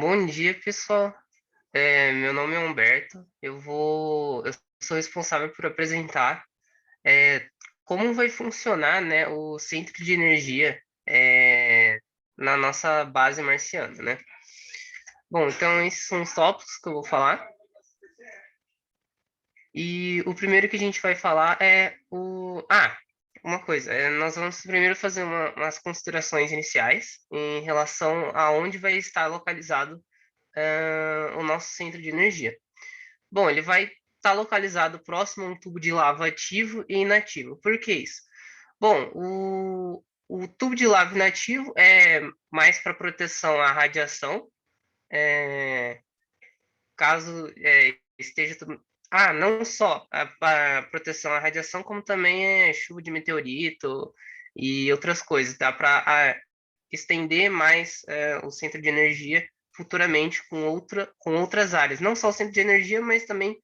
Bom dia, pessoal. Meu nome é Humberto. Eu sou responsável por apresentar é, como vai funcionar, né, o centro de energia na nossa base marciana, né? Bom, então esses são os tópicos que eu vou falar. E o primeiro que a gente vai falar é uma coisa. Nós vamos primeiro fazer umas considerações iniciais em relação a onde vai estar localizado o nosso centro de energia. Bom, ele vai estar localizado próximo a um tubo de lava ativo e inativo. Por que isso? Bom, o tubo de lava inativo é mais para proteção à radiação, é, caso esteja tudo. Não só a proteção à radiação, como também é chuva de meteorito e outras coisas, tá? Para estender mais o centro de energia futuramente com outras áreas. Não só o centro de energia, mas também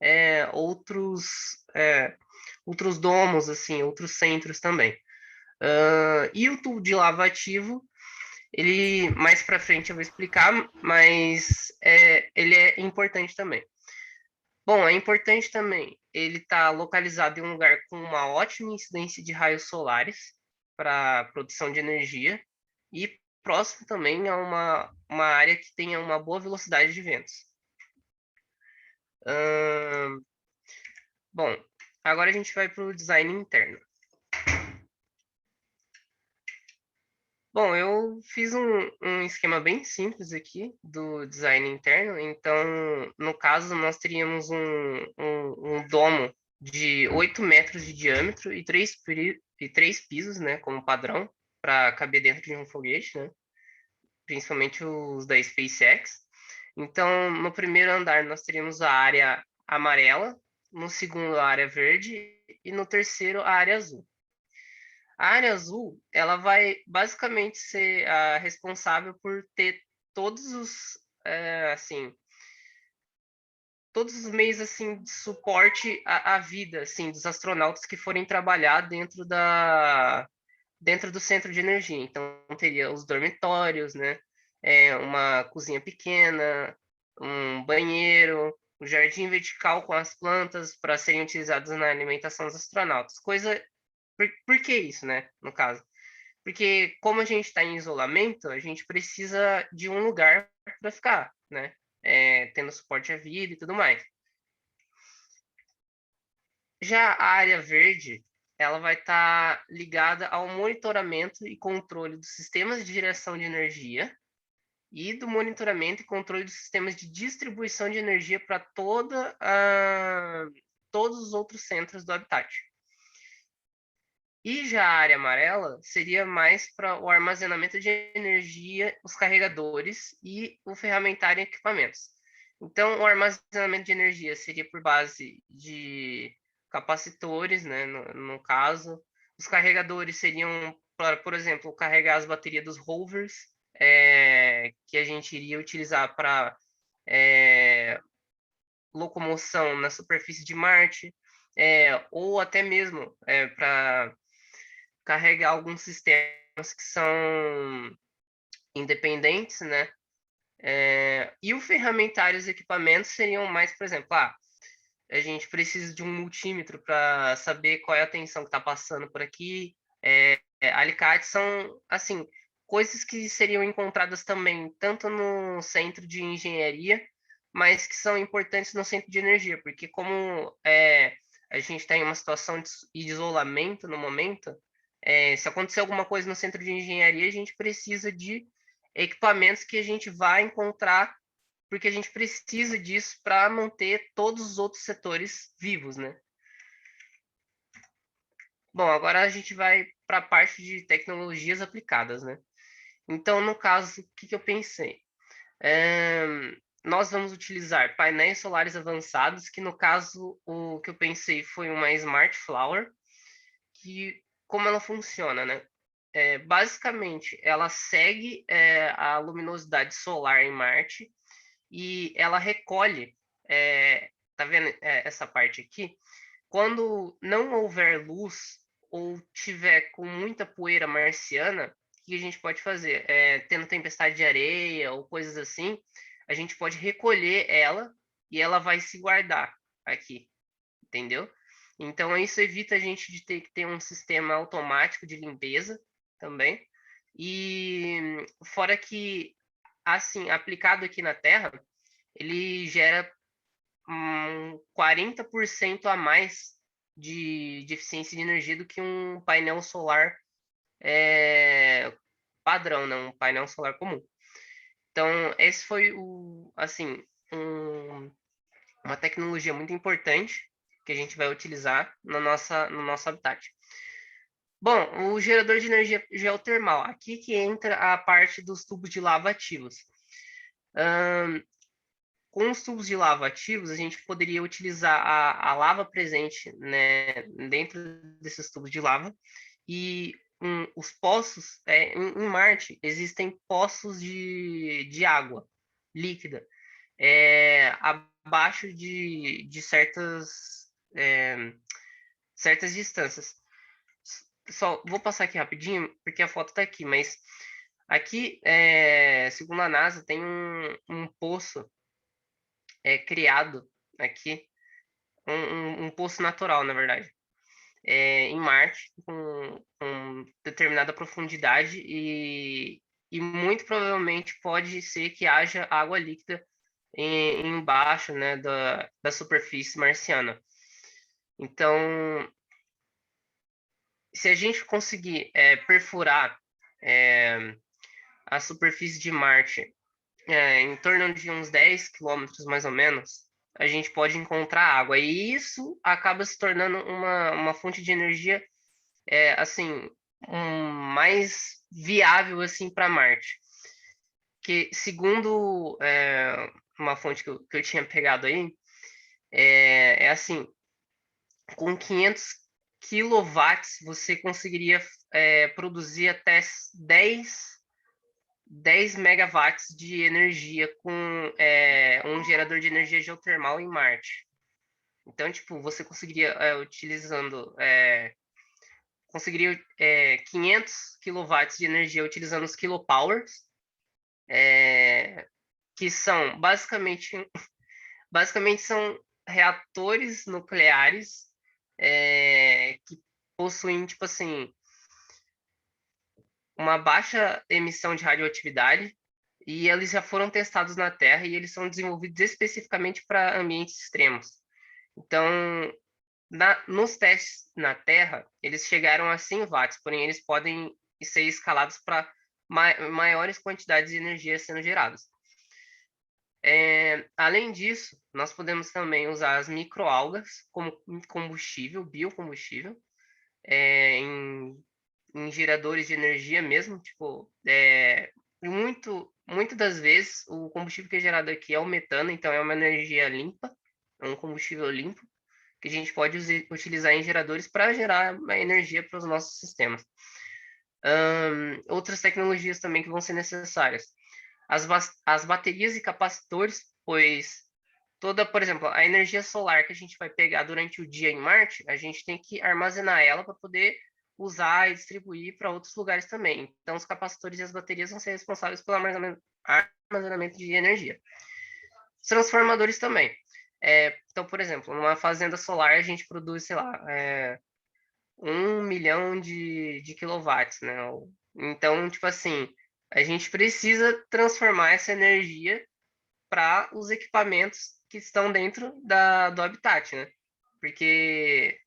é, outros, é, outros domos, assim, outros centros também. E o tubo de lava ativo, ele mais para frente eu vou explicar, mas ele é importante também. Bom, é importante também, ele está localizado em um lugar com uma ótima incidência de raios solares para produção de energia e próximo também a uma área que tenha uma boa velocidade de ventos. Ahn, Bom, agora a gente vai para o design interno. Bom, eu fiz um esquema bem simples aqui do design interno. Então, no caso, nós teríamos um domo de 8 metros de diâmetro e três pisos, né, como padrão, para caber dentro de um foguete, né, principalmente os da SpaceX. Então, no primeiro andar, nós teríamos a área amarela, no segundo, a área verde e no terceiro, a área azul. A área azul, ela vai basicamente ser a responsável por ter todos os, assim, todos os meios, assim, de suporte à vida, assim, dos astronautas que forem trabalhar dentro do centro de energia. Então, teria os dormitórios, né? Uma cozinha pequena, um banheiro, um jardim vertical com as plantas para serem utilizadas na alimentação dos astronautas. Por que isso, né? No caso. Porque como a gente está em isolamento, a gente precisa de um lugar para ficar, né? Tendo suporte à vida e tudo mais. Já a área verde, ela vai estar ligada ao monitoramento e controle dos sistemas de geração de energia e do monitoramento e controle dos sistemas de distribuição de energia para todos os outros centros do habitat. E já a área amarela seria mais para o armazenamento de energia, os carregadores e o ferramentário e equipamentos. Então, o armazenamento de energia seria por base de capacitores, né, no caso. Os carregadores seriam, por exemplo, carregar as baterias dos rovers, que a gente iria utilizar para locomoção na superfície de Marte, ou até mesmo para carregar alguns sistemas que são independentes, né? E o ferramentário e os equipamentos seriam mais, por exemplo, a gente precisa de um multímetro para saber qual é a tensão que está passando por aqui. Alicates são, assim, coisas que seriam encontradas também tanto no centro de engenharia, mas que são importantes no centro de energia, porque como a gente está em uma situação de isolamento no momento, se acontecer alguma coisa no centro de engenharia, a gente precisa de equipamentos que a gente vai encontrar, porque a gente precisa disso para manter todos os outros setores vivos, né? Bom, agora a gente vai para a parte de tecnologias aplicadas, né? Então, no caso, o que eu pensei? É, Nós vamos utilizar painéis solares avançados, que no caso, o que eu pensei foi uma Smart Flower, que como ela funciona, né? Basicamente, ela segue a luminosidade solar em Marte e ela recolhe, tá vendo essa parte aqui? Quando não houver luz ou tiver com muita poeira marciana, que a gente pode fazer? Tendo tempestade de areia ou coisas assim, a gente pode recolher ela e ela vai se guardar aqui, entendeu? Então, isso evita a gente de ter que ter um sistema automático de limpeza também. E fora que, assim, aplicado aqui na Terra, ele gera 40% a mais de eficiência de energia do que um painel solar padrão, né? Um painel solar comum. Então, esse foi assim, uma tecnologia muito importante que a gente vai utilizar no nosso habitat. Bom, o gerador de energia geotermal, aqui que entra a parte dos tubos de lava ativos. Com os tubos de lava ativos, a gente poderia utilizar a lava presente, né, dentro desses tubos de lava e os poços, em Marte, existem poços de água líquida abaixo de certas distâncias. Só vou passar aqui rapidinho, porque a foto está aqui, mas aqui, segundo a NASA, tem um poço criado aqui, um poço natural, na verdade, em Marte, com determinada profundidade e muito provavelmente pode ser que haja água líquida embaixo, né, da superfície marciana. Então, se a gente conseguir perfurar a superfície de Marte em torno de uns 10 quilômetros, mais ou menos, a gente pode encontrar água. E isso acaba se tornando uma fonte de energia, assim, mais viável assim para Marte. Que, segundo uma fonte que eu tinha pegado aí, assim, com 500 quilowatts você conseguiria produzir até 10 megawatts de energia com um gerador de energia geotermal em Marte. Então, tipo, você conseguiria, conseguiria 500 quilowatts de energia utilizando os kilopowers, que são basicamente são reatores nucleares que possuem, tipo assim, uma baixa emissão de radioatividade e eles já foram testados na Terra e eles são desenvolvidos especificamente para ambientes extremos. Então, nos testes na Terra, eles chegaram a 100 watts, porém eles podem ser escalados para maiores quantidades de energia sendo geradas. Além disso, nós podemos também usar as microalgas como combustível, biocombustível, em geradores de energia mesmo. Tipo, muito das vezes, o combustível que é gerado aqui é o metano, então é uma energia limpa, é um combustível limpo, que a gente pode utilizar em geradores para gerar energia para os nossos sistemas. Outras tecnologias também que vão ser necessárias. As baterias e capacitores, pois por exemplo, a energia solar que a gente vai pegar durante o dia em Marte, a gente tem que armazenar ela para poder usar e distribuir para outros lugares também. Então, os capacitores e as baterias vão ser responsáveis pelo armazenamento de energia. Os transformadores também. Então, por exemplo, numa fazenda solar, a gente produz, sei lá, 1 milhão de quilowatts, né? Então, tipo assim, a gente precisa transformar essa energia para os equipamentos que estão dentro do habitat, né? Porque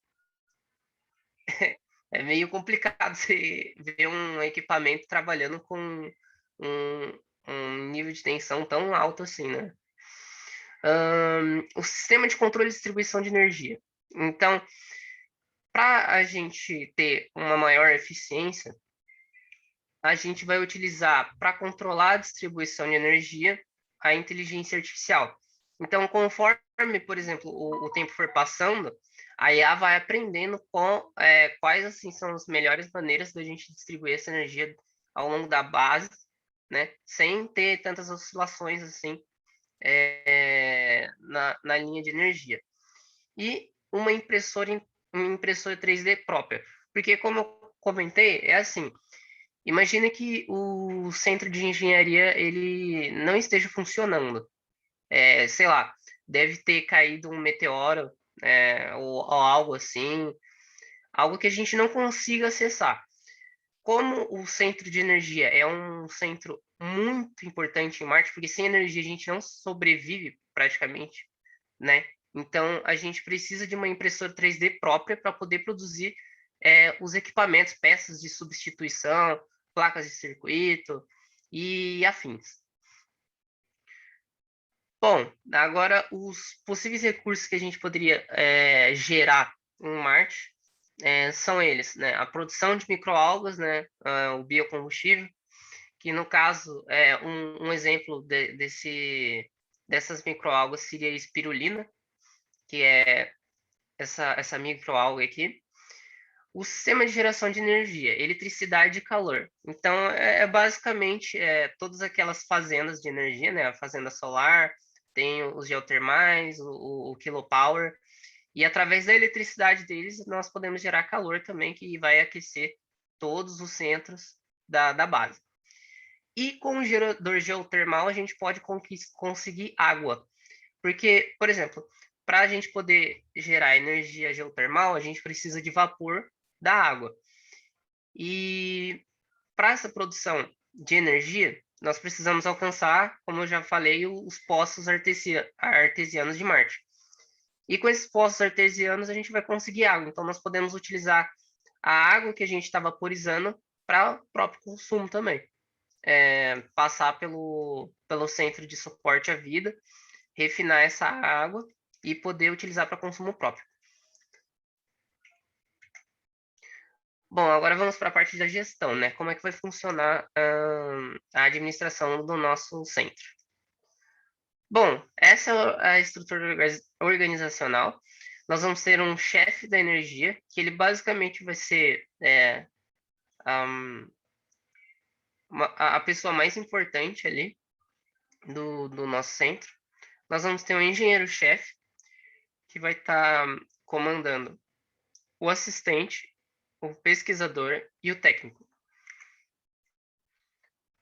é meio complicado você ver um equipamento trabalhando com um nível de tensão tão alto assim, né? O sistema de controle e distribuição de energia. Então, para a gente ter uma maior eficiência, a gente vai utilizar para controlar a distribuição de energia a inteligência artificial. Então, conforme, por exemplo, o tempo for passando, a IA vai aprendendo quais assim são as melhores maneiras da gente distribuir essa energia ao longo da base, né, sem ter tantas oscilações assim na linha de energia. E uma impressora 3D própria, porque como eu comentei, é assim, Imagina que o centro de engenharia ele não esteja funcionando. Sei lá, deve ter caído um meteoro, ou algo assim, algo que a gente não consiga acessar. Como o centro de energia é um centro muito importante em Marte, porque sem energia a gente não sobrevive praticamente, né? Então a gente precisa de uma impressora 3D própria para poder produzir os equipamentos, peças de substituição, placas de circuito e afins. Bom, agora os possíveis recursos que a gente poderia gerar em Marte são eles, né? A produção de microalgas, né? O biocombustível, que no caso um exemplo dessas microalgas seria a espirulina, que é essa microalga aqui. O sistema de geração de energia, eletricidade e calor. Então, basicamente todas aquelas fazendas de energia, né? A fazenda solar, tem os geotermais, o kilopower, e através da eletricidade deles, nós podemos gerar calor também, que vai aquecer todos os centros da base. E com o gerador geotermal, a gente pode conseguir água. Porque, por exemplo, para a gente poder gerar energia geotermal, a gente precisa de vapor da água. E para essa produção de energia, nós precisamos alcançar, como eu já falei, os poços artesianos de Marte. E com esses poços artesianos, a gente vai conseguir água. Então, nós podemos utilizar a água que a gente está vaporizando para o próprio consumo também. Passar pelo centro de suporte à vida, refinar essa água e poder utilizar para consumo próprio. Bom, agora vamos para a parte da gestão, né? Como é que vai funcionar a administração do nosso centro? Bom, essa é a estrutura organizacional. Nós vamos ter um chefe da energia, que ele basicamente vai ser a pessoa mais importante ali do nosso centro. Nós vamos ter um engenheiro-chefe, que vai estar comandando o assistente, o pesquisador e o técnico.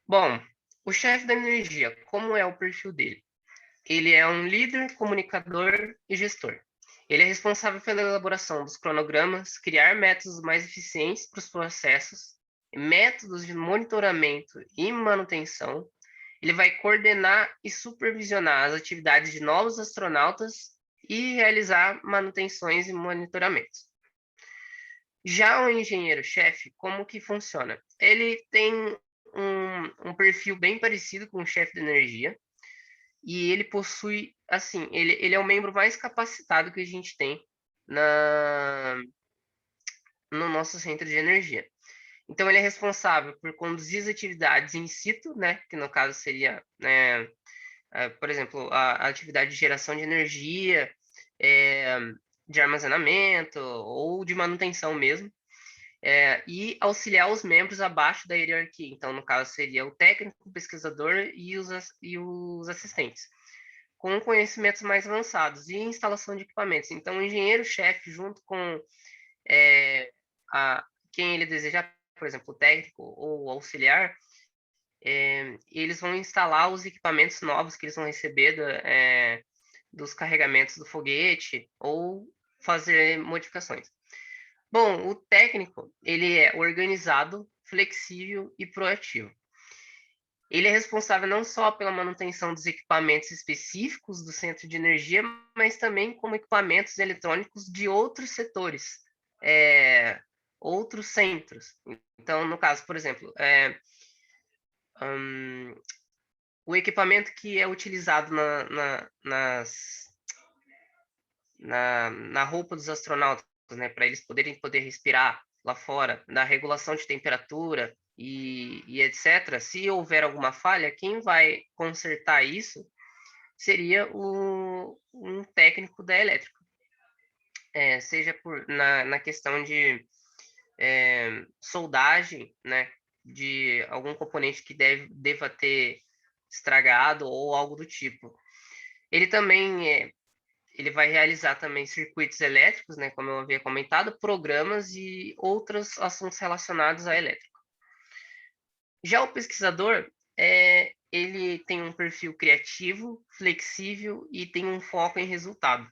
Bom, o chefe da energia, como é o perfil dele? Ele é um líder, comunicador e gestor. Ele é responsável pela elaboração dos cronogramas, criar métodos mais eficientes para os processos, métodos de monitoramento e manutenção. Ele vai coordenar e supervisionar as atividades de novos astronautas e realizar manutenções e monitoramentos. Já o engenheiro-chefe, como que funciona? Ele tem um perfil bem parecido com o chefe de energia, e ele possui, assim, ele é o membro mais capacitado que a gente tem no nosso centro de energia. Então, ele é responsável por conduzir as atividades in situ, né, que no caso seria, né, por exemplo, a atividade de geração de energia, é, de armazenamento ou de manutenção mesmo, e auxiliar os membros abaixo da hierarquia. Então, no caso, seria o técnico, o pesquisador e os assistentes, com conhecimentos mais avançados e instalação de equipamentos. Então, o engenheiro-chefe, junto com é, quem ele desejar, por exemplo, o técnico ou o auxiliar, eles vão instalar os equipamentos novos que eles vão receber dos carregamentos do foguete ou fazer modificações. Bom, o técnico, ele é organizado, flexível e proativo. Ele é responsável não só pela manutenção dos equipamentos específicos do centro de energia, mas também como equipamentos eletrônicos de outros setores, outros centros. Então, no caso, por exemplo, o equipamento que é utilizado na roupa dos astronautas, né, para eles poder respirar lá fora, da regulação de temperatura e etc. Se houver alguma falha, quem vai consertar isso seria um técnico da elétrica, seja na questão de soldagem, né, de algum componente que deva ter estragado ou algo do tipo. Ele também ele vai realizar também circuitos elétricos, né, como eu havia comentado, programas e outros assuntos relacionados à elétrica. Já o pesquisador, ele tem um perfil criativo, flexível e tem um foco em resultado.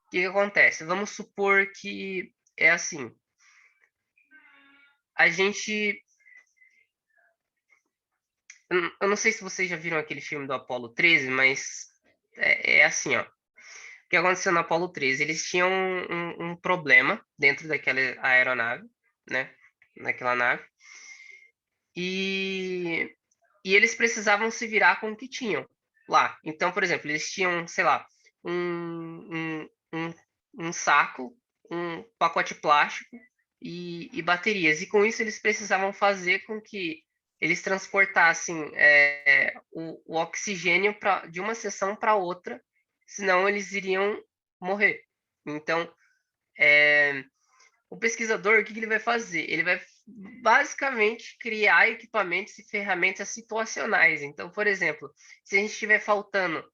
O que acontece? Vamos supor que é assim, a gente... Eu não sei se vocês já viram aquele filme do Apollo 13, mas é assim, ó. O que aconteceu no Apollo 13? Eles tinham um problema dentro daquela aeronave, né? Naquela nave. E, e eles precisavam se virar com o que tinham lá. Então, por exemplo, eles tinham, sei lá, um saco, um pacote plástico e baterias. E com isso eles precisavam fazer com que eles transportassem o oxigênio de uma seção para outra, senão eles iriam morrer. Então, o pesquisador, o que ele vai fazer? Ele vai basicamente criar equipamentos e ferramentas situacionais. Então, por exemplo, se a gente estiver faltando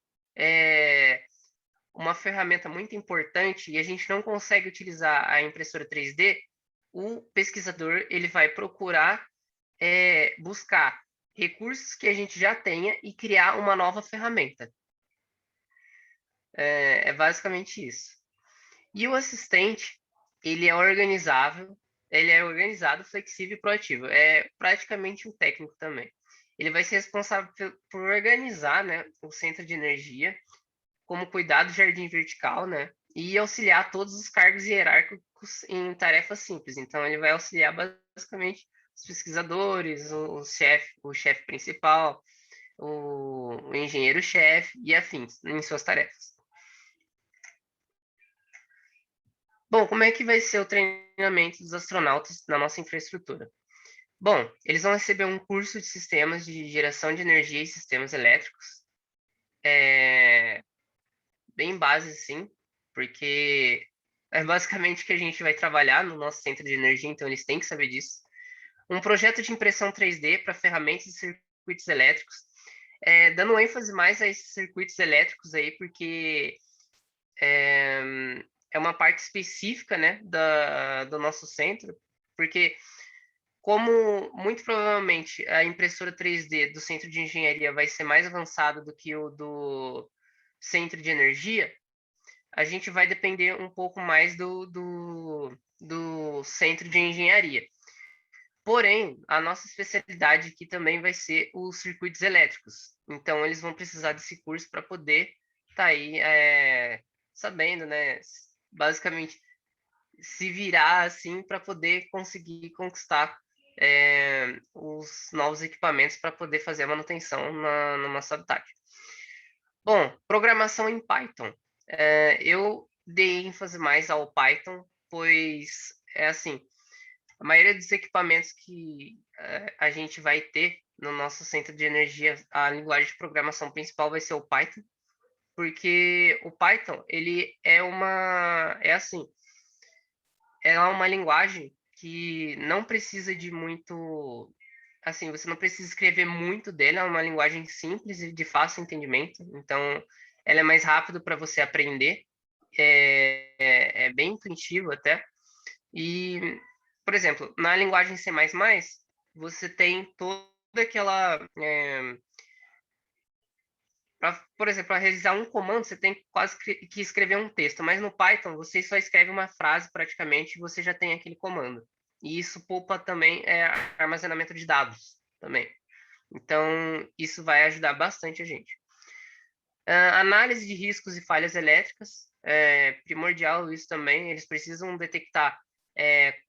uma ferramenta muito importante e a gente não consegue utilizar a impressora 3D, o pesquisador ele vai procurar buscar recursos que a gente já tenha e criar uma nova ferramenta. É basicamente isso. E o assistente, ele é organizável, ele é organizado, flexível e proativo. É praticamente um técnico também. Ele vai ser responsável por organizar, né, o centro de energia, como cuidar do jardim vertical, né, e auxiliar todos os cargos hierárquicos em tarefas simples. Então, ele vai auxiliar basicamente os pesquisadores, o chefe principal, o engenheiro-chefe e afins em suas tarefas. Bom, como é que vai ser o treinamento dos astronautas na nossa infraestrutura? Bom, eles vão receber um curso de sistemas de geração de energia e sistemas elétricos, bem base, sim, porque é basicamente que a gente vai trabalhar no nosso centro de energia, então eles têm que saber disso. Um projeto de impressão 3D para ferramentas e circuitos elétricos, dando ênfase mais a esses circuitos elétricos aí, porque é, é uma parte específica, né, do nosso centro, porque como muito provavelmente a impressora 3D do centro de engenharia vai ser mais avançada do que o do centro de energia, a gente vai depender um pouco mais do centro de engenharia. Porém, a nossa especialidade aqui também vai ser os circuitos elétricos. Então, eles vão precisar desse curso para poder estar aí sabendo, né? Basicamente, se virar assim para poder conseguir conquistar os novos equipamentos para poder fazer a manutenção no nosso habitat. Bom, programação em Python. Eu dei ênfase mais ao Python, pois é assim, a maioria dos equipamentos que a gente vai ter no nosso centro de energia, a linguagem de programação principal vai ser o Python, porque o Python, ele é uma linguagem que não precisa de muito, assim, você não precisa escrever muito dela, é uma linguagem simples e de fácil entendimento, então ela é mais rápido para você aprender, é bem intuitivo até, e, por exemplo, na linguagem C++, você tem toda aquela... por exemplo, para realizar um comando, você tem quase que escrever um texto, mas no Python você só escreve uma frase praticamente e você já tem aquele comando. E isso poupa também armazenamento de dados também. Então, isso vai ajudar bastante a gente. Análise de riscos e falhas elétricas, primordial isso também. Eles precisam detectar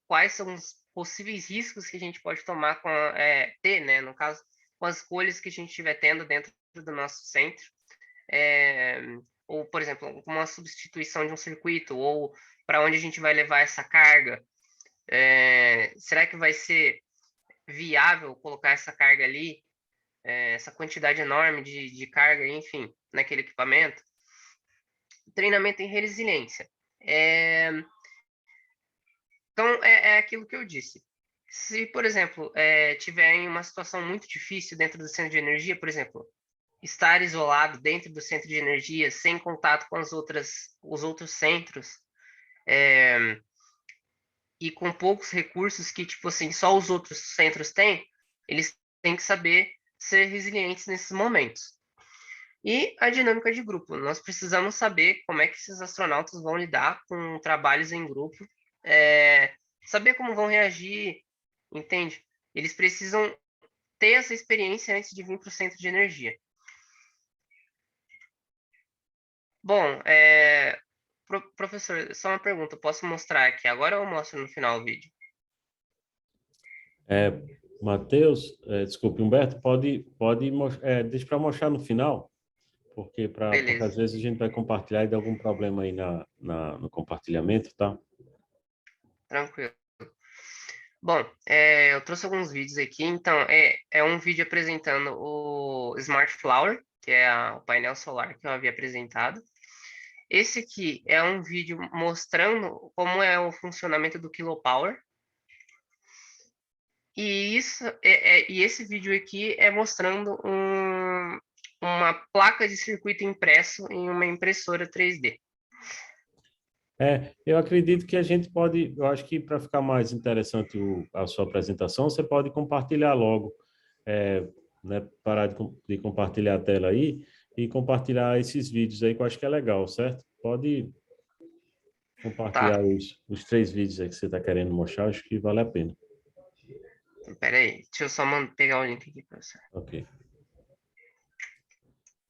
quais são os possíveis riscos que a gente pode tomar ter, né, no caso, com as escolhas que a gente estiver tendo dentro do nosso centro. Ou, por exemplo, uma substituição de um circuito, ou para onde a gente vai levar essa carga. Será que vai ser viável colocar essa carga ali? Essa quantidade enorme de carga, enfim, naquele equipamento. Treinamento em resiliência. Então, é aquilo que eu disse. Se, por exemplo, tiver em uma situação muito difícil dentro do centro de energia, por exemplo, estar isolado dentro do centro de energia, sem contato com os outros centros, e com poucos recursos que, tipo assim, só os outros centros têm, eles têm que saber ser resilientes nesses momentos. E a dinâmica de grupo. Nós precisamos saber como é que esses astronautas vão lidar com trabalhos em grupo, saber como vão reagir, entende? Eles precisam ter essa experiência antes de vir para o centro de energia. Bom, professor, só uma pergunta. Posso mostrar aqui agora ou eu mostro no final do vídeo? Matheus, desculpe, Humberto, deixa para mostrar no final, porque Beleza. às vezes a gente vai compartilhar e dá algum problema aí no compartilhamento, tá? Tranquilo. Bom, eu trouxe alguns vídeos aqui. Então, é um vídeo apresentando o Smart Flower, que é o painel solar que eu havia apresentado. Esse aqui é um vídeo mostrando como é o funcionamento do Kilopower. E esse vídeo aqui é mostrando uma placa de circuito impresso em uma impressora 3D. Eu acredito que a gente pode, eu acho que para ficar mais interessante a sua apresentação, você pode compartilhar logo, né, parar de compartilhar a tela aí e compartilhar esses vídeos aí que eu acho que é legal, certo? Pode compartilhar Tá, os 3 vídeos aí que você está querendo mostrar, acho que vale a pena. pera aí, deixa eu só pegar o link aqui para você. Ok.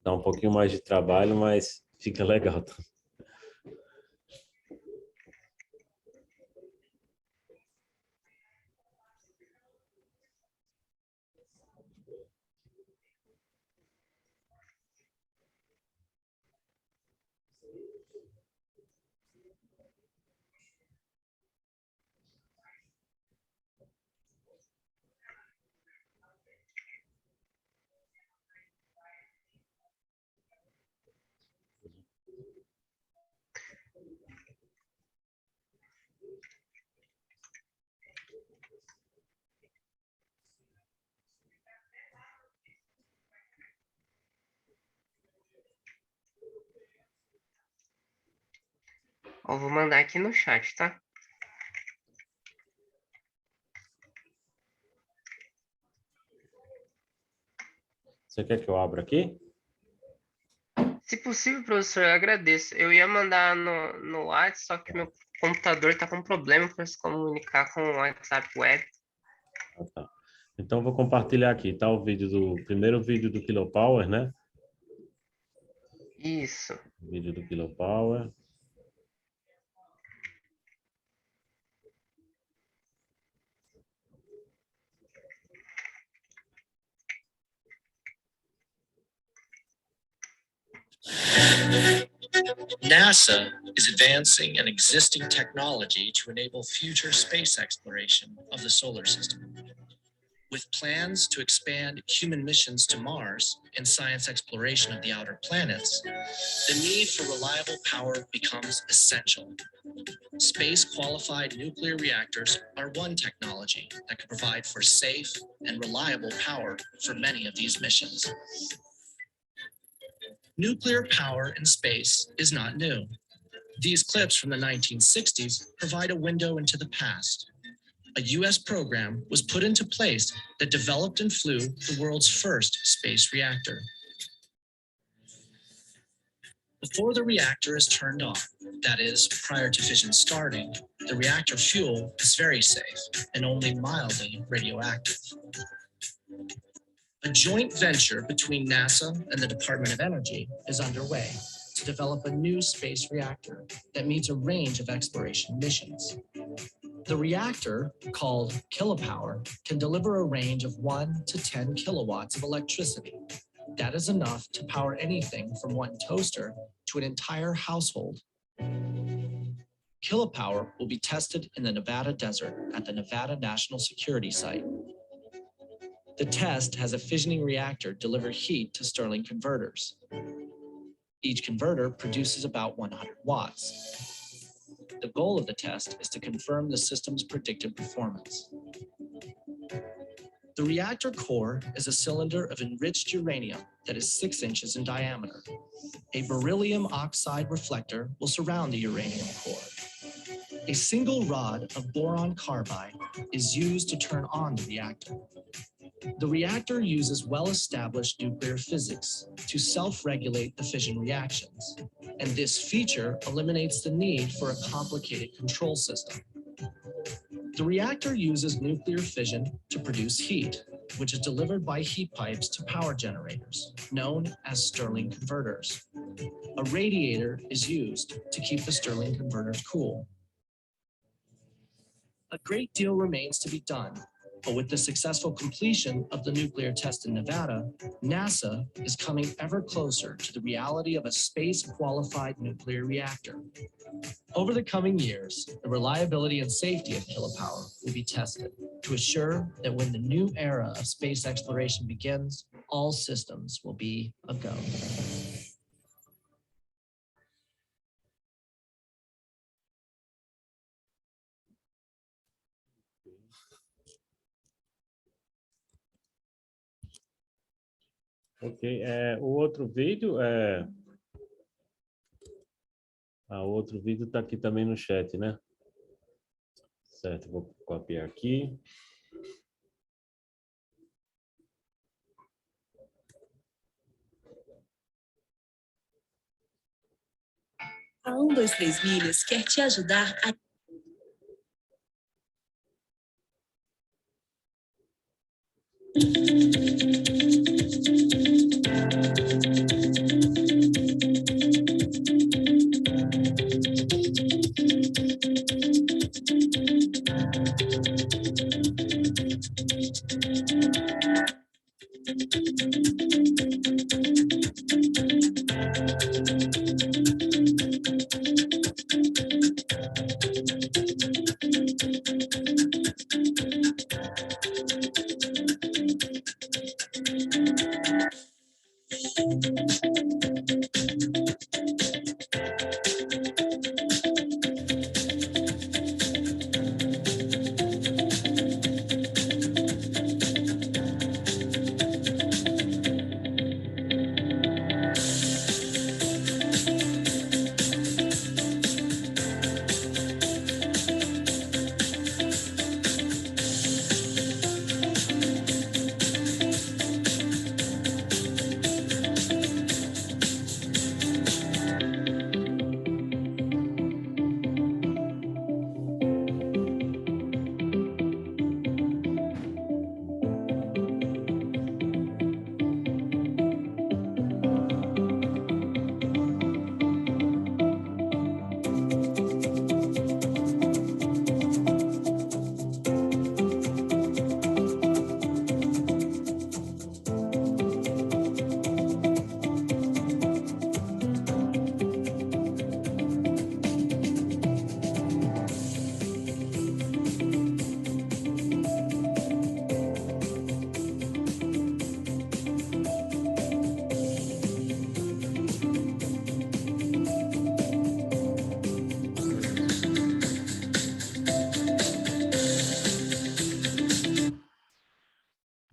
Dá um pouquinho mais de trabalho, mas fica legal. Tá? Eu vou mandar aqui no chat, tá? Você quer que eu abra aqui? Se possível, professor, eu agradeço. Eu ia mandar no WhatsApp, só que meu computador tá com problema para se comunicar com o WhatsApp Web. Ah, tá. Então, vou compartilhar aqui, tá? Primeiro vídeo do Kilopower, né? Isso. Vídeo do Kilopower. NASA is advancing an existing technology to enable future space exploration of the solar system. With plans to expand human missions to Mars and science exploration of the outer planets, the need for reliable power becomes essential. Space-qualified nuclear reactors are one technology that can provide for safe and reliable power for many of these missions. Nuclear power in space is not new. These clips from the 1960s provide a window into the past. A US program was put into place that developed and flew the world's first space reactor. Before the reactor is turned on, that is, prior to fission starting, the reactor fuel is very safe and only mildly radioactive. A joint venture between NASA and the Department of Energy is underway to develop a new space reactor that meets a range of exploration missions. The reactor, called Kilopower, can deliver a range of 1 to 10 kilowatts of electricity. That is enough to power anything from one toaster to an entire household. Kilopower will be tested in the Nevada desert at the Nevada National Security Site. The test has a fissioning reactor deliver heat to Stirling converters. Each converter produces about 100 watts. The goal of the test is to confirm the system's predicted performance. The reactor core is a cylinder of enriched uranium that is 6 inches in diameter. A beryllium oxide reflector will surround the uranium core. A single rod of boron carbide is used to turn on the reactor. The reactor uses well-established nuclear physics to self-regulate the fission reactions, and this feature eliminates the need for a complicated control system. The reactor uses nuclear fission to produce heat, which is delivered by heat pipes to power generators, known as Stirling converters. A radiator is used to keep the Stirling converters cool. A great deal remains to be done, but with the successful completion of the nuclear test in Nevada, NASA is coming ever closer to the reality of a space-qualified nuclear reactor. Over the coming years, the reliability and safety of Kilopower will be tested to assure that when the new era of space exploration begins, all systems will be a go. Ok, o outro vídeo o outro vídeo está aqui também no chat, né? Certo, vou copiar aqui. A 123 Milhas quer te ajudar a...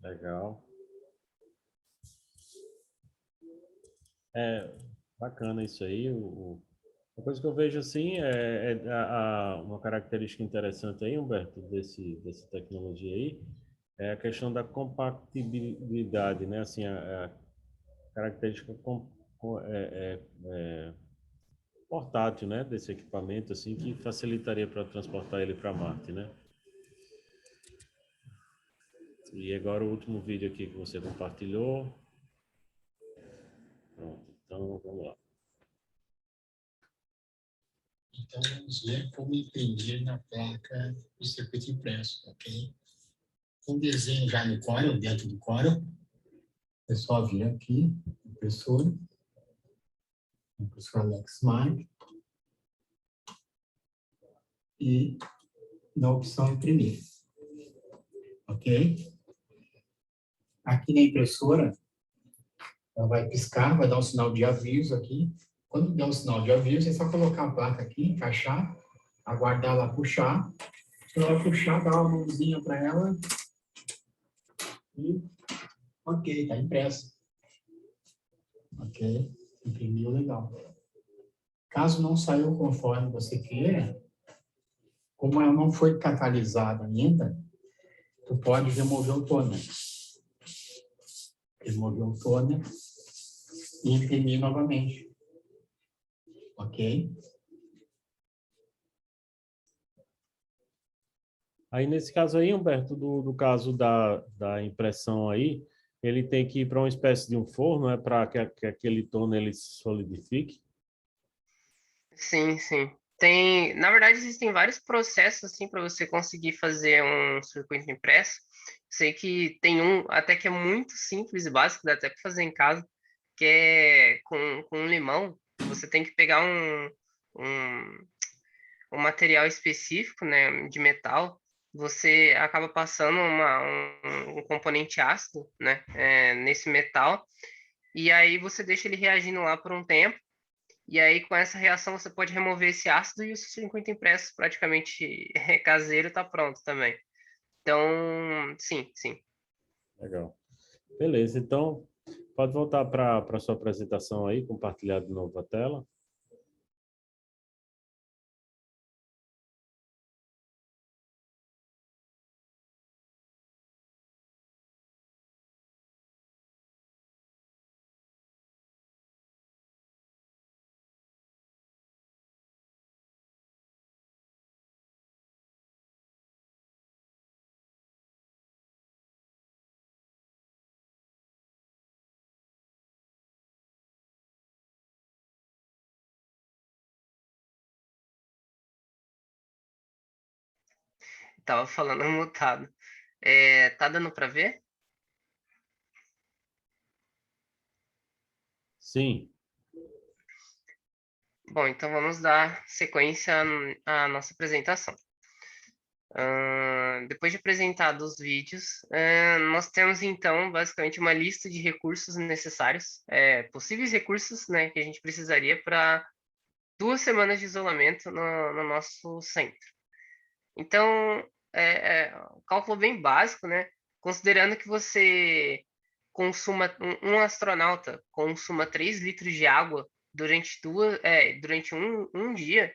Legal. Bacana isso aí. Uma coisa que eu vejo assim uma característica interessante aí, Humberto, dessa tecnologia aí, é a questão da compatibilidade, né? Assim, a característica portátil, né? Desse equipamento, assim, que facilitaria para transportar ele para Marte, né? E agora o último vídeo aqui que você compartilhou. Pronto, então vamos lá. Então, vamos ver como imprimir na placa do circuito impresso, ok? Um desenho já no Corel, dentro do Corel. É só vir aqui, impressora Lexmark, e na opção imprimir, ok? Aqui na impressora, ela vai piscar, vai dar um sinal de aviso aqui. Quando der um sinal de aviso, é só colocar a placa aqui, encaixar, aguardar ela puxar. Se ela puxar, dá uma mãozinha para ela. E, ok, está impressa. Ok, imprimiu, legal. Caso não saiu conforme você queira, como ela não foi catalisada ainda, tu pode remover o toner. remover o toner e imprimir novamente. Ok? Aí, nesse caso aí, Humberto, do caso da impressão aí, ele tem que ir para uma espécie de um forno, para que aquele toner ele se solidifique. Sim, sim. Tem, na verdade, existem vários processos assim para você conseguir fazer um circuito impresso. Sei que tem um até que é muito simples e básico, dá até para fazer em casa, que é com um limão. Você tem que pegar um, um material específico, né, de metal. Você acaba passando um componente ácido, né, nesse metal, e aí você deixa ele reagindo lá por um tempo. E aí, com essa reação, você pode remover esse ácido e o seu circuito impresso praticamente caseiro está pronto também. Então, sim, sim. Legal. Beleza, então pode voltar para a sua apresentação aí, compartilhar de novo a tela. Tava falando mutado. Tá dando para ver? Sim, Bom, então vamos dar sequência à nossa apresentação. Depois de apresentados os vídeos, nós temos então basicamente uma lista de recursos necessários, possíveis recursos, né, que a gente precisaria para 2 semanas de isolamento no nosso centro. Então, um cálculo bem básico, né? Considerando que você consuma, um astronauta consuma 3 litros de água durante um dia,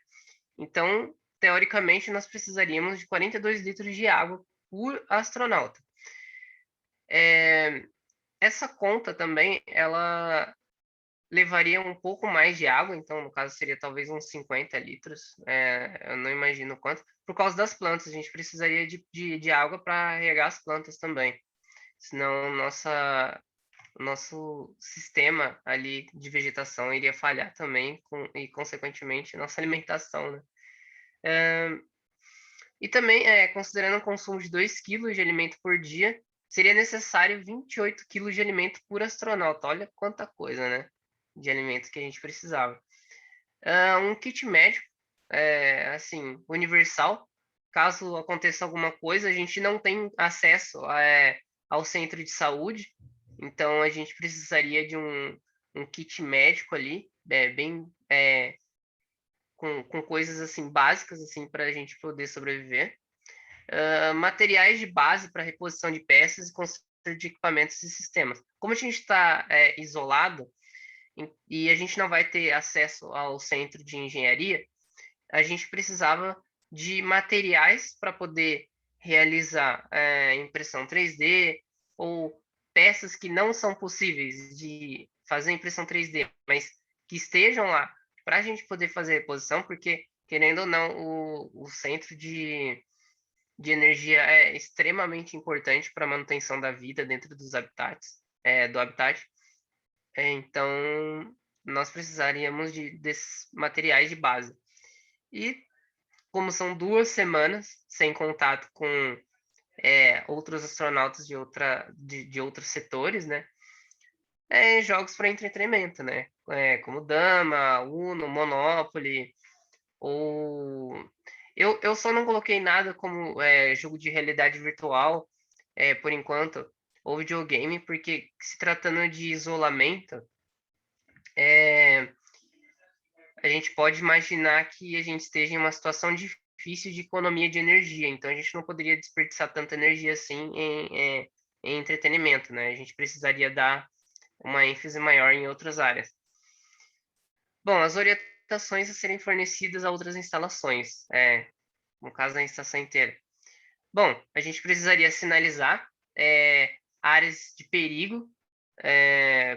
então, teoricamente, nós precisaríamos de 42 litros de água por astronauta. Essa conta também, ela levaria um pouco mais de água, então no caso seria talvez uns 50 litros, eu não imagino quanto, por causa das plantas, a gente precisaria de água para regar as plantas também, senão nosso sistema ali de vegetação iria falhar também e consequentemente nossa alimentação, né? E também, considerando o consumo de 2 quilos de alimento por dia, seria necessário 28 quilos de alimento por astronauta. Olha quanta coisa, né? De alimento que a gente precisava. Um kit médico, assim, universal. Caso aconteça alguma coisa, a gente não tem acesso ao centro de saúde, então a gente precisaria de um kit médico ali, bem com coisas assim básicas assim para a gente poder sobreviver. Materiais de base para reposição de peças e conserto de equipamentos e sistemas. Como a gente está isolado e a gente não vai ter acesso ao centro de engenharia, a gente precisava de materiais para poder realizar impressão 3D ou peças que não são possíveis de fazer impressão 3D, mas que estejam lá para a gente poder fazer reposição, porque, querendo ou não, o centro de energia é extremamente importante para a manutenção da vida dentro dos habitats, do habitat. Então, nós precisaríamos desses materiais de base. E como são 2 semanas sem contato com outros astronautas de outros setores, né? Jogos para entretenimento, né? Como Dama, Uno, Monopoly, ou eu só não coloquei nada como jogo de realidade virtual, por enquanto, ou videogame, porque se tratando de isolamento, a gente pode imaginar que a gente esteja em uma situação difícil de economia de energia, então a gente não poderia desperdiçar tanta energia assim em entretenimento, né? A gente precisaria dar uma ênfase maior em outras áreas. Bom, as orientações a serem fornecidas a outras instalações, no caso da estação inteira. Bom, a gente precisaria sinalizar áreas de perigo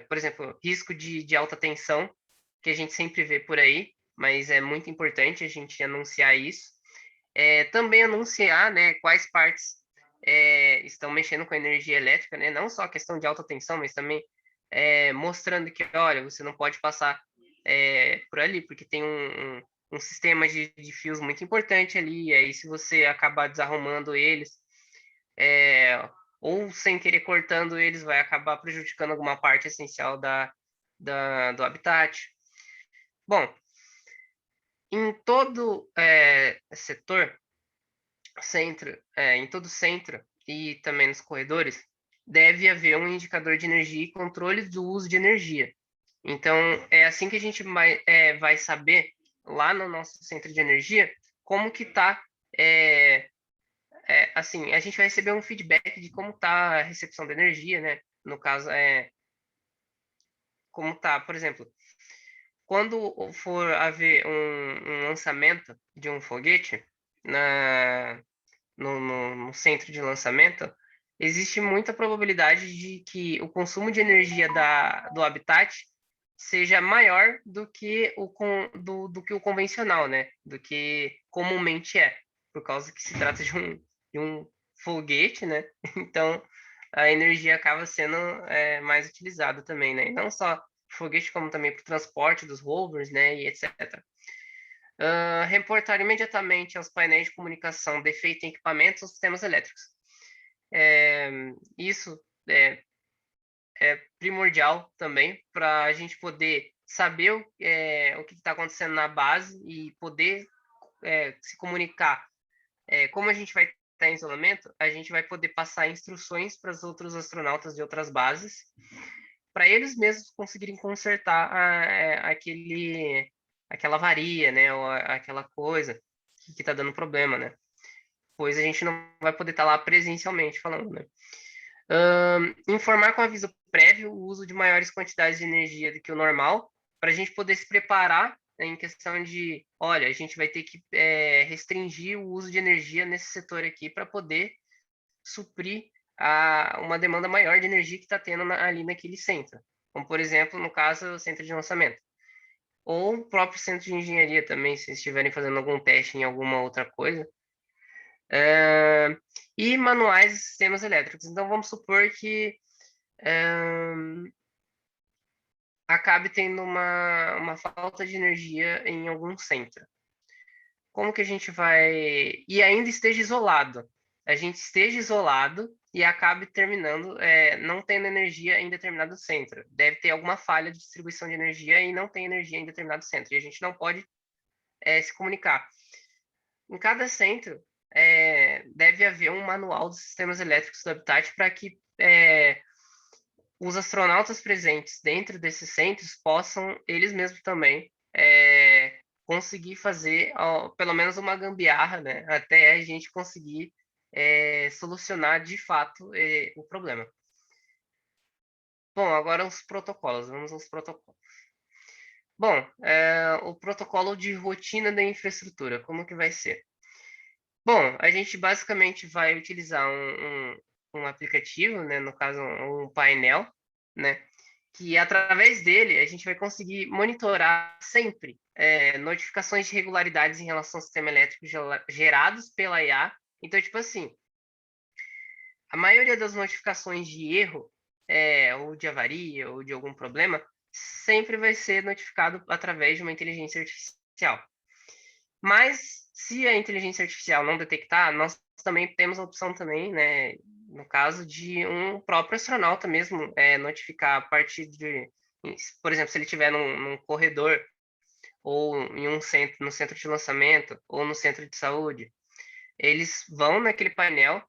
por exemplo, risco de alta tensão, que a gente sempre vê por aí, mas é muito importante a gente anunciar isso. Também anunciar, né, quais partes estão mexendo com a energia elétrica, né, não só a questão de alta tensão, mas também mostrando que, olha, você não pode passar por ali, porque tem um sistema de fios muito importante ali, e aí se você acabar desarrumando eles, ou sem querer cortando eles, vai acabar prejudicando alguma parte essencial do habitat. Bom, em todo setor, em todo centro e também nos corredores, deve haver um indicador de energia e controle do uso de energia. Então, é assim que a gente vai saber, lá no nosso centro de energia, como que está assim, a gente vai receber um feedback de como está a recepção da energia, né? No caso, como está, por exemplo, quando for haver um lançamento de um foguete no centro de lançamento, existe muita probabilidade de que o consumo de energia do habitat seja maior do que o convencional, né? Do que comumente é, por causa que se trata de um foguete, né? Então, a energia acaba sendo mais utilizada também, né? E não só foguete, como também para o transporte dos rovers, né? E etc. Reportar imediatamente aos painéis de comunicação defeito em equipamentos ou sistemas elétricos. Isso é primordial também para a gente poder saber o que está acontecendo na base e poder se comunicar. Como a gente vai estar em isolamento, a gente vai poder passar instruções para os outros astronautas de outras bases, para eles mesmos conseguirem consertar aquela avaria, né, ou aquela coisa que está dando problema, né? Pois a gente não vai poder estar lá presencialmente falando, né? Informar com aviso prévio o uso de maiores quantidades de energia do que o normal, para a gente poder se preparar, né, em questão de, olha, a gente vai ter que restringir o uso de energia nesse setor aqui para poder suprir uma demanda maior de energia que está tendo ali naquele centro. Como, por exemplo, no caso, o centro de lançamento. Ou o próprio centro de engenharia também, se estiverem fazendo algum teste em alguma outra coisa. E manuais de sistemas elétricos. Então, vamos supor que acabe tendo uma falta de energia em algum centro. Como que a gente vai... E ainda esteja isolado. A gente esteja isolado e acabe terminando não tendo energia em determinado centro. Deve ter alguma falha de distribuição de energia e não tem energia em determinado centro. E a gente não pode se comunicar. Em cada centro, deve haver um manual dos sistemas elétricos do habitat para que os astronautas presentes dentro desses centros possam, eles mesmos também, conseguir fazer pelo menos uma gambiarra, né, até a gente conseguir solucionar de fato o problema. Bom, agora os protocolos, vamos aos protocolos. Bom, o protocolo de rotina da infraestrutura, como que vai ser? Bom, a gente basicamente vai utilizar um aplicativo, né, no caso um painel, né, que através dele a gente vai conseguir monitorar sempre notificações de irregularidades em relação ao sistema elétrico gerados pela IA. Então, tipo assim, a maioria das notificações de erro, ou de avaria, ou de algum problema, sempre vai ser notificado através de uma inteligência artificial. Mas, se a inteligência artificial não detectar, nós também temos a opção também, né, no caso de um próprio astronauta mesmo notificar a partir de, por exemplo, se ele estiver num corredor ou em no centro de lançamento ou no centro de saúde, eles vão naquele painel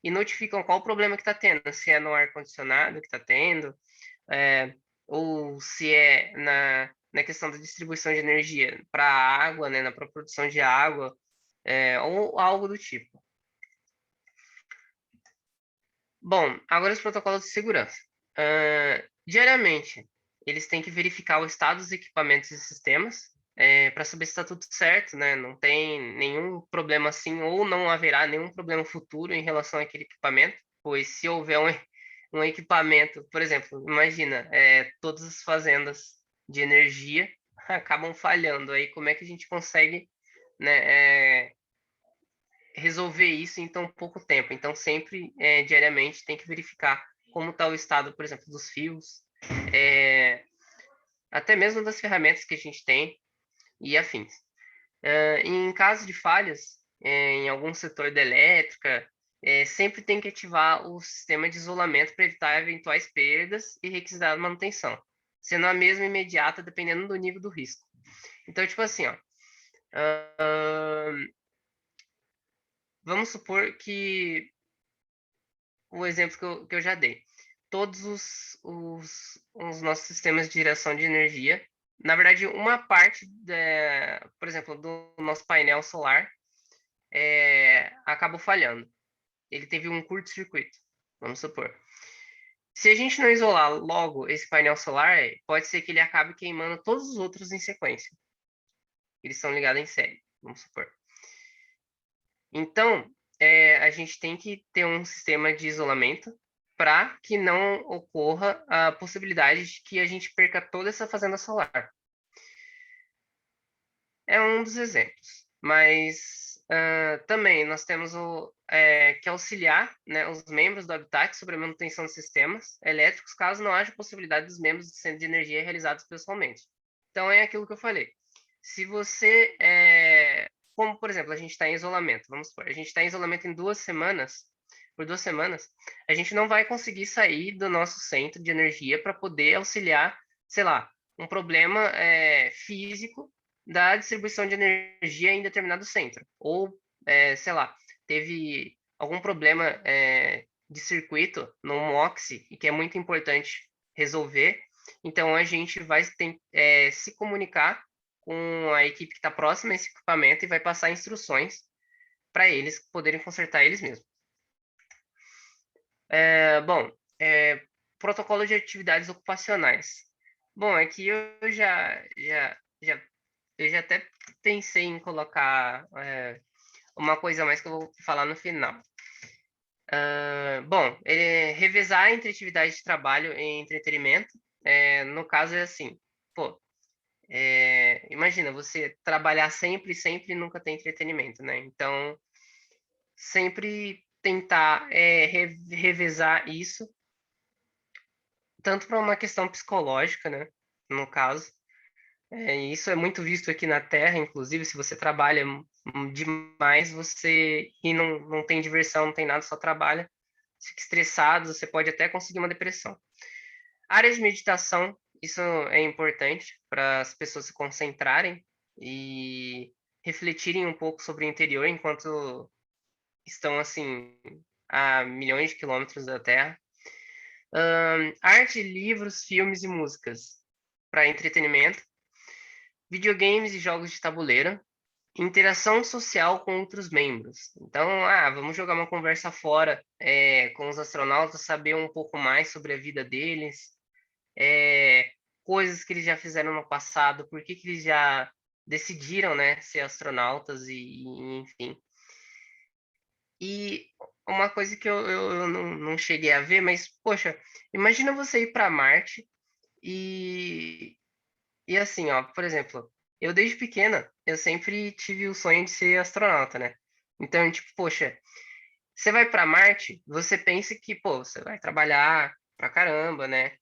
e notificam qual o problema que está tendo, se é no ar-condicionado que está tendo, ou se é na questão da distribuição de energia para a água, né, para a produção de água, ou algo do tipo. Bom, agora os protocolos de segurança. Diariamente, eles têm que verificar o estado dos equipamentos e sistemas para saber se está tudo certo, né? Não tem nenhum problema assim, ou não haverá nenhum problema futuro em relação àquele equipamento, pois se houver um equipamento, por exemplo, imagina, todas as fazendas de energia acabam falhando. Aí como é que a gente consegue, né, resolver isso em tão pouco tempo? Então, sempre, diariamente, tem que verificar como está o estado, por exemplo, dos fios, até mesmo das ferramentas que a gente tem e afins. Em caso de falhas, em algum setor da elétrica, sempre tem que ativar o sistema de isolamento para evitar eventuais perdas e requisitar a manutenção, sendo a mesma imediata dependendo do nível do risco. Então, tipo assim, ó, vamos supor que o exemplo que eu já dei. Todos os nossos sistemas de geração de energia, na verdade, uma parte, por exemplo, do nosso painel solar acabou falhando. Ele teve um curto-circuito, vamos supor. Se a gente não isolar logo esse painel solar, pode ser que ele acabe queimando todos os outros em sequência. Eles são ligados em série, vamos supor. Então, a gente tem que ter um sistema de isolamento para que não ocorra a possibilidade de que a gente perca toda essa fazenda solar. É um dos exemplos. Mas também nós temos que auxiliar, né, os membros do Habitat sobre a manutenção de sistemas elétricos, caso não haja possibilidade dos membros do centro de energia realizados pessoalmente. Então, é aquilo que eu falei. Se você, como por exemplo, a gente está em isolamento, vamos supor, a gente está em isolamento em 2 semanas, por 2 semanas, a gente não vai conseguir sair do nosso centro de energia para poder auxiliar, sei lá, um problema físico da distribuição de energia em determinado centro. Ou, sei lá, teve algum problema de circuito no MOXIE, e que é muito importante resolver. Então, a gente vai se comunicar com a equipe que está próxima a esse equipamento e vai passar instruções para eles poderem consertar eles mesmos. Bom, protocolo de atividades ocupacionais. Bom, aqui eu já até pensei em colocar uma coisa a mais que eu vou falar no final. Bom, revezar entre atividade de trabalho e entretenimento. No caso é assim, pô, imagina você trabalhar sempre, sempre e nunca ter entretenimento, né? Então, sempre tentar revezar isso, tanto para uma questão psicológica, né? No caso, isso é muito visto aqui na Terra, inclusive, se você trabalha demais, você e não tem diversão, não tem nada, só trabalha, fica estressado, você pode até conseguir uma depressão. Área de meditação, isso é importante para as pessoas se concentrarem e refletirem um pouco sobre o interior enquanto estão, assim, a milhões de quilômetros da Terra. Arte, livros, filmes e músicas para entretenimento. Videogames e jogos de tabuleiro, interação social com outros membros. Então, vamos jogar uma conversa fora com os astronautas, saber um pouco mais sobre a vida deles, coisas que eles já fizeram no passado, por que eles já decidiram, né, ser astronautas e enfim. E uma coisa que eu não cheguei a ver, mas, poxa, imagina você ir para Marte e assim, ó, por exemplo, eu desde pequena, eu sempre tive o sonho de ser astronauta, né? Então, tipo, poxa, você vai para Marte, você pensa que, pô, você vai trabalhar pra caramba, né?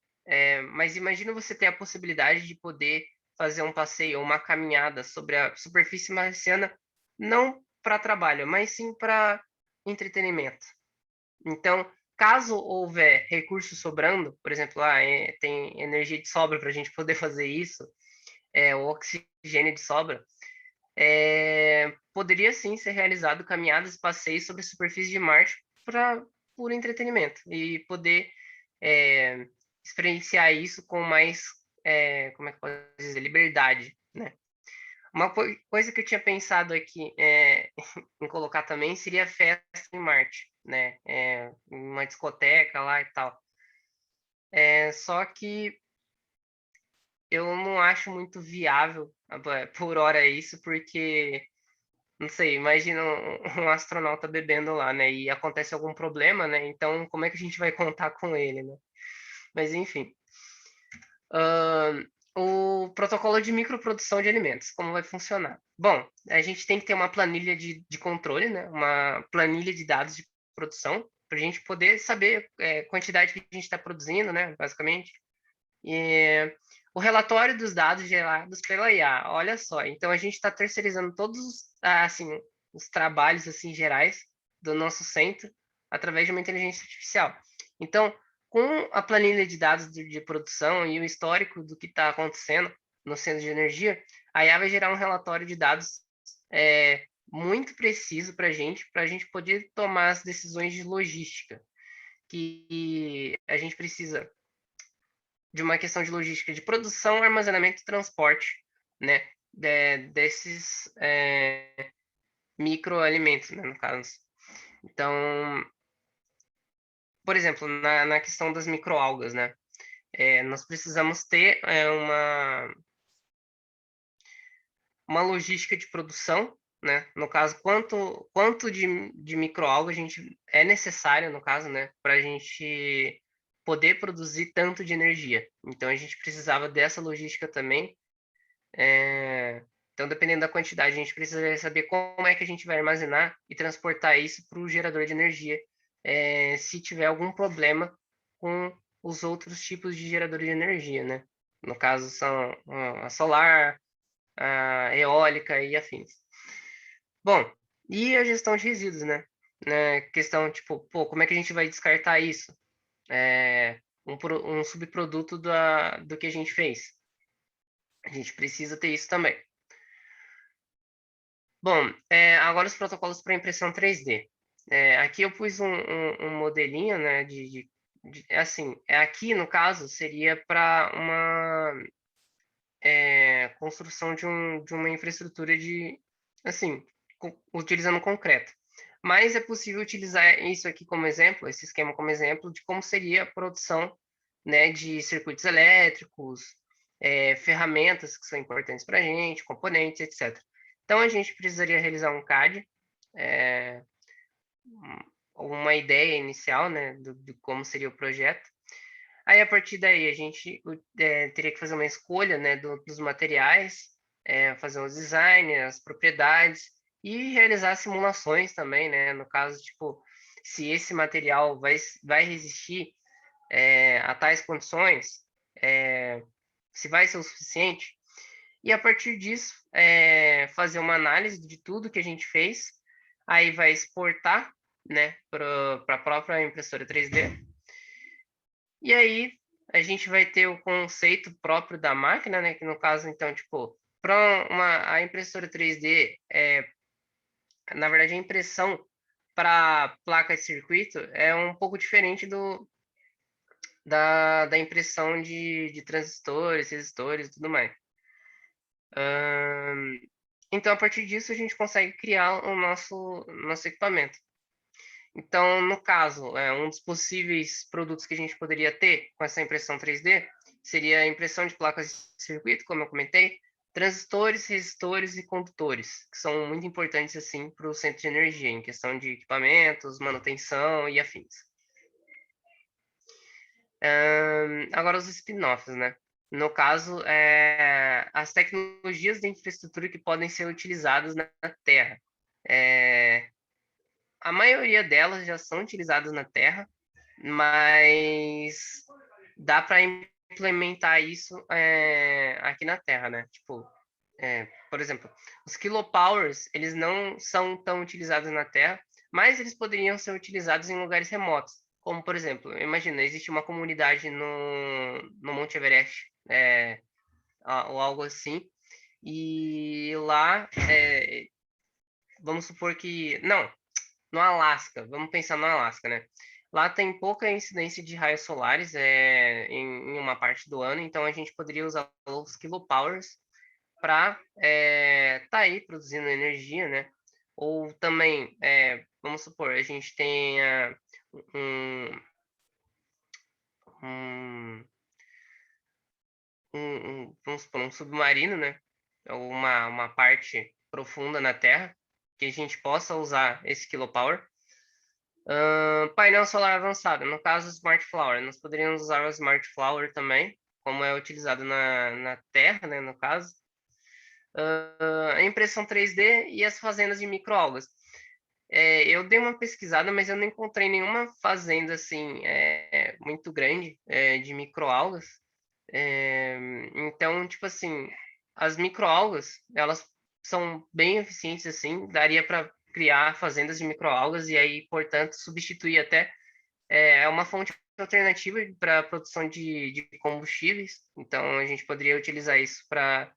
Mas imagina você ter a possibilidade de poder fazer um passeio ou uma caminhada sobre a superfície marciana, não para trabalho, mas sim para entretenimento. Então, caso houver recursos sobrando, por exemplo, tem energia de sobra para a gente poder fazer isso, o oxigênio de sobra, poderia sim ser realizado caminhadas e passeios sobre a superfície de Marte para puro entretenimento e poder experienciar isso com mais, como é que pode dizer, liberdade, né? Uma coisa que eu tinha pensado aqui em colocar também seria festa em Marte, né? Uma discoteca lá e tal. Só que eu não acho muito viável por hora isso, porque não sei, imagina um astronauta bebendo lá, né? E acontece algum problema, né? Então, como é que a gente vai contar com ele, né? Mas, enfim. O protocolo de microprodução de alimentos, como vai funcionar? Bom, a gente tem que ter uma planilha de controle, né? Uma planilha de dados de produção, para a gente poder saber a quantidade que a gente está produzindo, né? Basicamente. E o relatório dos dados gerados pela IA, olha só. Então, a gente está terceirizando todos assim, os trabalhos assim, gerais do nosso centro através de uma inteligência artificial. Então, com a planilha de dados de produção e o histórico do que está acontecendo no centro de energia, a IA vai gerar um relatório de dados muito preciso para a gente poder tomar as decisões de logística que a gente precisa de uma questão de logística de produção, armazenamento e transporte, né, desses microalimentos, né, no caso. Então, por exemplo, na questão das microalgas, né, nós precisamos ter uma logística de produção, né, no caso, quanto de microalga a gente é necessário, no caso, né, para a gente poder produzir tanto de energia. Então, a gente precisava dessa logística também. Então, dependendo da quantidade, a gente precisa saber como é que a gente vai armazenar e transportar isso para o gerador de energia, se tiver algum problema com os outros tipos de geradores de energia, né? No caso, são a solar, a eólica e afins. Bom, e a gestão de resíduos, né? Questão, tipo, pô, como é que a gente vai descartar isso? Um subproduto do que a gente fez. A gente precisa ter isso também. Bom, agora os protocolos para impressão 3D. Aqui eu pus um modelinho, né, assim, aqui no caso seria para uma construção de uma infraestrutura assim, utilizando concreto. Mas é possível utilizar isso aqui como exemplo, esse esquema como exemplo de como seria a produção, né, de circuitos elétricos, ferramentas que são importantes para a gente, componentes, etc. Então, a gente precisaria realizar um CAD, uma ideia inicial, né, de como seria o projeto. Aí, a partir daí, a gente teria que fazer uma escolha, né, dos materiais, fazer os designs, as propriedades e realizar simulações também, né, no caso, tipo, se esse material vai resistir a tais condições, se vai ser o suficiente. E a partir disso, fazer uma análise de tudo que a gente fez, aí vai exportar, né, para a própria impressora 3D. E aí a gente vai ter o conceito próprio da máquina, né, que no caso, então, tipo, para a impressora 3D, na verdade, a impressão para placa de circuito é um pouco diferente da impressão de transistores, resistores e tudo mais. Então, a partir disso, a gente consegue criar o nosso equipamento. Então, no caso, um dos possíveis produtos que a gente poderia ter com essa impressão 3D seria a impressão de placas de circuito, como eu comentei, transistores, resistores e condutores, que são muito importantes assim para o centro de energia, em questão de equipamentos, manutenção e afins. Agora os spin-offs, né? No caso, as tecnologias de infraestrutura que podem ser utilizadas na Terra. A maioria delas já são utilizadas na Terra, mas dá para implementar isso aqui na Terra, né? Tipo, por exemplo, os kilopowers, eles não são tão utilizados na Terra, mas eles poderiam ser utilizados em lugares remotos. Como, por exemplo, imagina, existe uma comunidade no Monte Everest, ou algo assim, e lá, vamos supor que... Não, no Alasca, vamos pensar no Alasca, né? Lá tem pouca incidência de raios solares em uma parte do ano, então a gente poderia usar os kilopowers para tá aí produzindo energia, né? Ou também, vamos supor, a gente tenha um, um, vamos supor, um submarino, né? Ou uma parte profunda na Terra, que a gente possa usar esse kilopower. Painel solar avançado, no caso, Smart Flower. Nós poderíamos usar o Smart Flower também, como é utilizado na Terra, né, no caso. A impressão 3D e as fazendas de microalgas. Eu dei uma pesquisada, mas eu não encontrei nenhuma fazenda assim muito grande de microalgas. Então, tipo assim, as microalgas, elas são bem eficientes assim, daria para criar fazendas de microalgas e aí, portanto, substituir até uma fonte alternativa para a produção de combustíveis. Então, a gente poderia utilizar isso para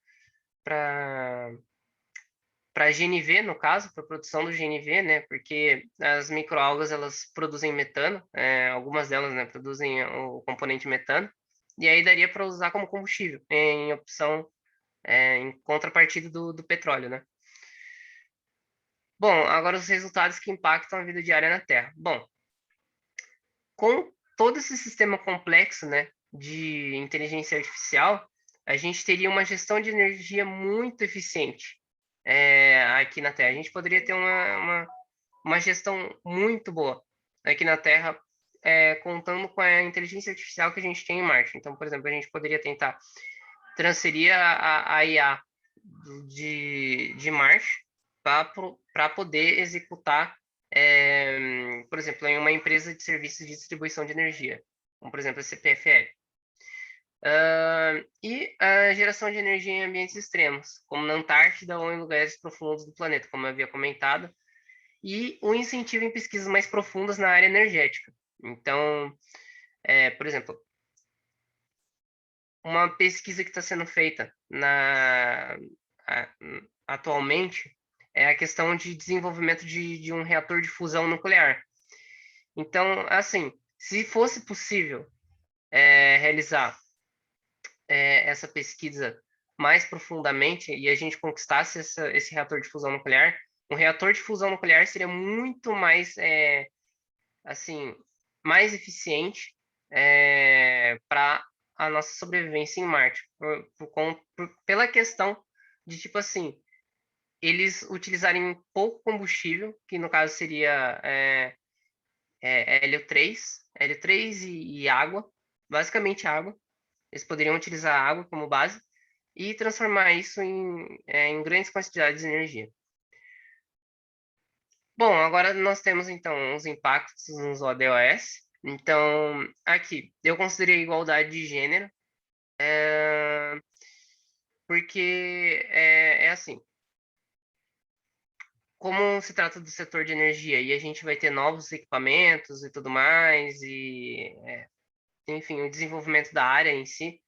GNV, no caso, para a produção do GNV, né? Porque as microalgas, elas produzem metano, algumas delas, né, produzem o componente metano, e aí daria para usar como combustível, em opção, em contrapartida do petróleo, né? Bom, agora os resultados que impactam a vida diária na Terra. Bom, com todo esse sistema complexo, né, de inteligência artificial, a gente teria uma gestão de energia muito eficiente aqui na Terra. A gente poderia ter uma gestão muito boa aqui na Terra, contando com a inteligência artificial que a gente tem em Marte. Então, por exemplo, a gente poderia tentar transferir a IA de Marte para poder executar, por exemplo, em uma empresa de serviços de distribuição de energia, como, por exemplo, a CPFL. E a geração de energia em ambientes extremos, como na Antártida ou em lugares profundos do planeta, como eu havia comentado, e o incentivo em pesquisas mais profundas na área energética. Então, por exemplo, uma pesquisa que está sendo feita atualmente é a questão de desenvolvimento de um reator de fusão nuclear. Então, assim, se fosse possível realizar essa pesquisa mais profundamente e a gente conquistasse esse reator de fusão nuclear, um reator de fusão nuclear seria muito mais, assim, mais eficiente para a nossa sobrevivência em Marte, pela questão de, tipo assim, eles utilizarem pouco combustível, que no caso seria hélio 3 e água, basicamente água. Eles poderiam utilizar a água como base e transformar isso em grandes quantidades de energia. Bom, agora nós temos então os impactos nos ODOS. Então, aqui, eu considerei igualdade de gênero, porque é assim, como se trata do setor de energia e a gente vai ter novos equipamentos e tudo mais, enfim, o desenvolvimento da área em si,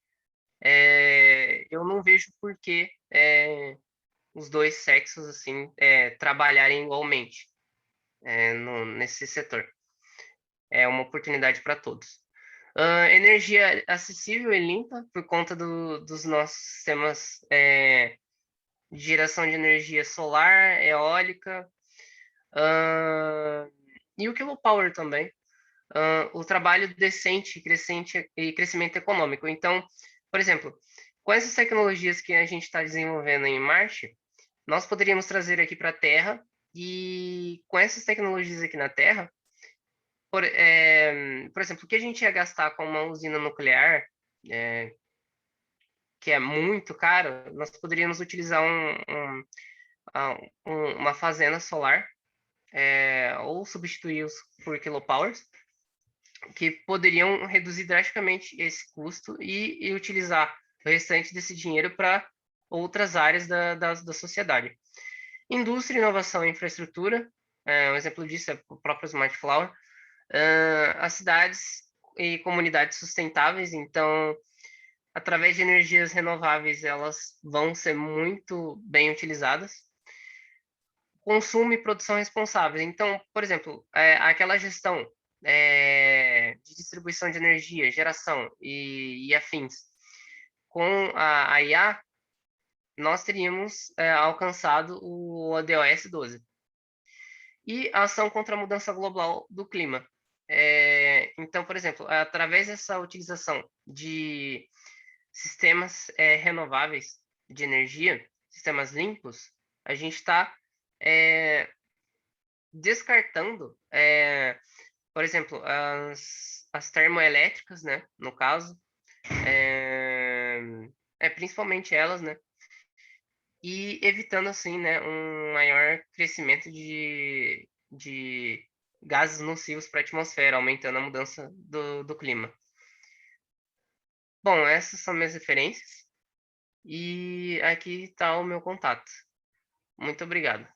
eu não vejo por que os dois sexos assim trabalharem igualmente nesse setor. É uma oportunidade para todos. Energia acessível e limpa por conta dos nossos sistemas de geração de energia solar, eólica, e o kilopower também. O trabalho decente, crescente e crescimento econômico. Então, por exemplo, com essas tecnologias que a gente está desenvolvendo em Marte, nós poderíamos trazer aqui para a Terra e com essas tecnologias aqui na Terra, por exemplo, o que a gente ia gastar com uma usina nuclear, que é muito caro, nós poderíamos utilizar uma fazenda solar ou substituí-los por kilopowers, que poderiam reduzir drasticamente esse custo e utilizar o restante desse dinheiro para outras áreas da sociedade. Indústria, inovação e infraestrutura, um exemplo disso é o próprio Smart Flower. As cidades e comunidades sustentáveis, então, através de energias renováveis, elas vão ser muito bem utilizadas. Consumo e produção responsáveis. Então, por exemplo, aquela gestão de distribuição de energia, geração e afins, com a IA, nós teríamos alcançado o ODOS 12. E a ação contra a mudança global do clima. Então, por exemplo, através dessa utilização de sistemas renováveis de energia, sistemas limpos, a gente está descartando, por exemplo, as termoelétricas, né, no caso, principalmente elas, né, e evitando, assim, né, um maior crescimento de gases nocivos para a atmosfera, aumentando a mudança do clima. Bom, essas são minhas referências e aqui está o meu contato. Muito obrigado.